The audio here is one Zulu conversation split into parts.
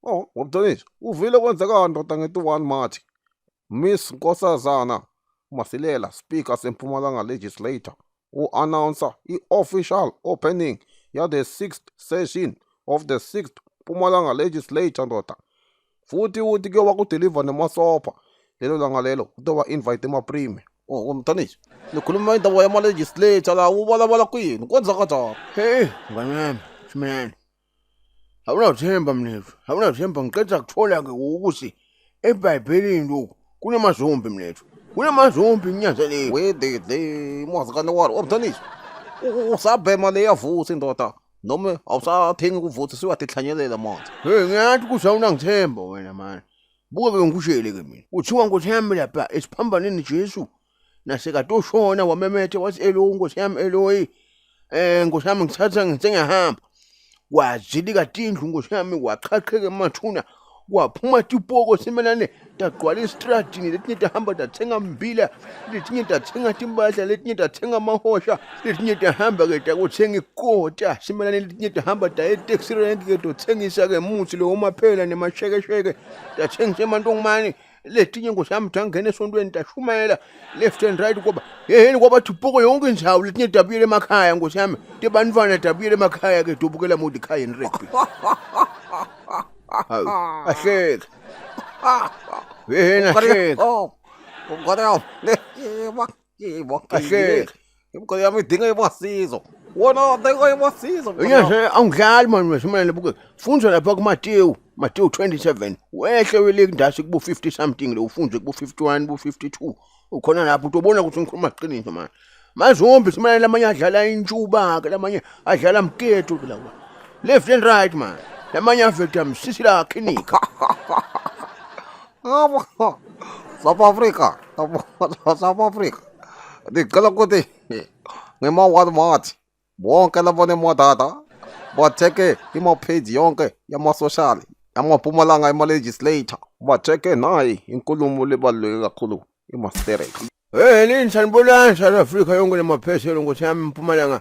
Oh, Mhlonishwa, uvile kwenzekani ndoda nge-1 March? Miss Nkosazana Masilela, Speaker seMpumalanga Legislature, u-announcer i-official opening ya the 6th session of the 6th Mpumalanga Legislature ndoda. Futhi uthi kuyoba kudeliver nemasopha lelo langa lelo kutoba invite emaprime. Oh, Mhlonishwa, nikhuluma indaba yama-legislature la ubalabala kwini kwenza kanjani? Hey, mngani wami, Simelane. Awunathemba mnethu, awunathemba ngiqeda kuthola-ke ukuthi eBhayibhelini lokhu kunamazombi mnethu. Kunamazombi kunyanzelekile. Wedede mwazikane walo Mhlonishwa, usabhema leya vusi ndoda noma awusathengi kuvuthi siwatihlанyelela manje. Hey, ngiyathi kusawunangithemba wena manje. Buke-ke ngikushele-ke mina. Kuthiwa Nkosi yami lapha esiphambaneni Jesu nasekatoshona wamemethe wathi Eloyi, Nkosi yami Eloyi. Nkosi yami ngithatha ngihamba. Wazilika tindlu Nkosi yami waqhaqheka emathuna waphuma tipoko Simelane tagcwala estradini letinye tahamba tathenga mbila letinye tathenga timbahla letinye tathenga amahosha letinye tahamba ke takuthenga ikota Simelane letinye tahamba ta e-taxi rank ke tothengisa ke muthi lo maphela nemashekesheke tathengisa emantongomane letinye Nkosi yami tangena esontweni tashumayela left and right kwaba yeheni kwaba tipoko yonke indawo letinye dabuyele emakhaya Nkosi yami tebantwana dabuyele emakhaya ke dobukela modi ekhaya ni rugby. Hawu, ahleka. Yena ahleka. Oh, umngane wami. Ahleka. Imgane yami idinga imasizo. Wona udinga imasizo. Nje awungidlali manje Simelane buke. Fundza lapha kuMateyu 27. Wehle weleke ndasi kubo 50 something lo ufunde kubo 51 kubo 52. Ukhona lapho utobona ukuthi ngikhuluma iqiniso manje. Mazombi Simelane lamanye adlala intshuba ke lamanye adlala mketo lawa. Left and right man. Lamanye afetha msisi la klinika. South Africa. South Africa. Ngicela ukuthi ngema-1 March bonke labone modada batheke imapage yonke yama-social yamaMpumalanga ema-legislature batheke nayi inkulumo lebaluleke kakhulu imastereka. Hey lini sanibonani South Africa yonke lemapheselo Nkosi yami Mpumalanga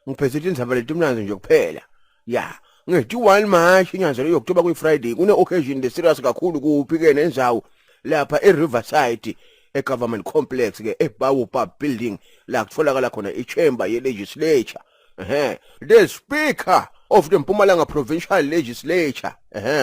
ngiphethe indaba letimnanzi nje kuphela. Ya. Ngethi 1 March inyanzelo yokutoba kwi-Friday kune occasion le serious kakhulu kuphike nenzawo lapha eRiverside eGovernment Complex ke eBaobab building la kutholakala khona iChamber ye-Legislature. The Speaker of the Mpumalanga Provincial Legislature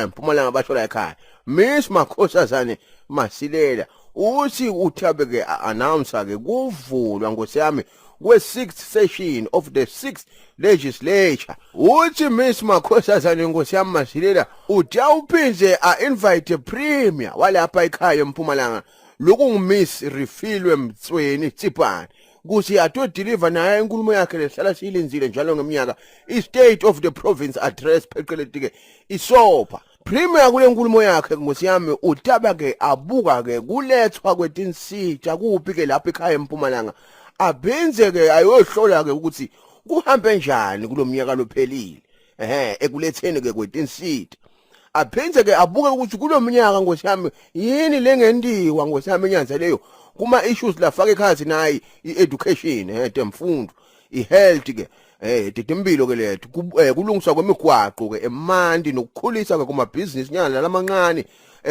Mpumalanga basho la ekhaya Miss Nkosazana Masilela uthi uthabe ke announcer ke kuvulwa Nkosi yami we-6th session of the 6th legislature. Uthi Miss Nkosazana Nkosi yami Masilela uthi awuphinze invite premier walapha ekhaya eMpumalanga loku ngimiss Refilwe Mtsweni Tsipane kuthi ato deliver naye inkulumo yakhe lehlala siyilenzile njalo ngeminyaka i-state of the province address phecelezi ke isopha. Premier kule nkulumo yakhe Nkosi yami utaba ke abuka ke kulethwa kwetinsita kuphi ke lapha ekhaya eMpumalanga abhenze ke ayohlola ke ukuthi kuhambe njani kulomnyaka lophelile ekuletheni ke kwetinsita aphenze ke abuke ukuthi kulomnyaka Nkosi yami yini lengendiwa Nkosi yami enyanzeleyo kuma issues la faka ekhathi nayi i-education temfundo i-health ke impilo ke lethu kulungiswa kwemigwaqo ke emandi nokukhulisa ke kuma business nyana lamancane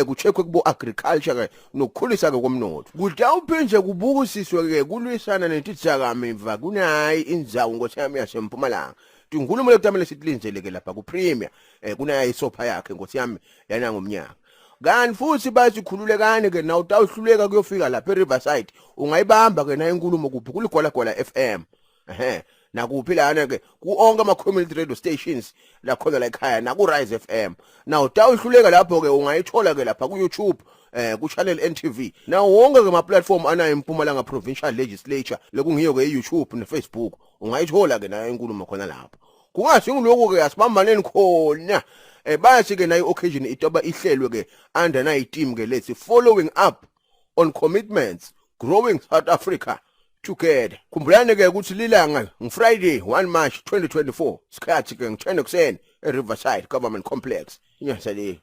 kucheckwe kubo agriculture ke nokukhulisa ke komnotho kuthi awuphinje kubukisiswe ke kulwisana nentithakamva kunayi indzawo Nkosi yami yaseMpumalanga Tinkhulumo lekutamele sitlinzele ke lapha ku premier kunayi isopha yakhe Nkosi yami yana ngomnyaka kanti futhi bathi khululekane ke nawu tawuhluleka kuyofika lapha eRiverside ungayibamba ke na inkulumo kuphi kuligwalagwala FM nakuphi lana ke kuonke ama-community radio stations la khona la ekhaya na ku-Rise FM nawu tawuhluleka lapho ke ungayithola ke lapha ku-YouTube ku-channel NTV na wonke ke ma-platform anayo eMpumalanga Provincial Legislature lekungiyo ke e-YouTube ne-Facebook ungayithola ke nayo inkulumo khona lapho kungathi ngiloko ke asibambaneni khona bathi ke nayo occasion itoba ihlelwe ke under nayi team ke lethi following up on commitments growing South Africa together. Khumbulani ke ukuthi lilanga ngiFriday 1 March 2024 sikhathi ke ngo-10 ekuseni eRiverside Government Complex inyanzelo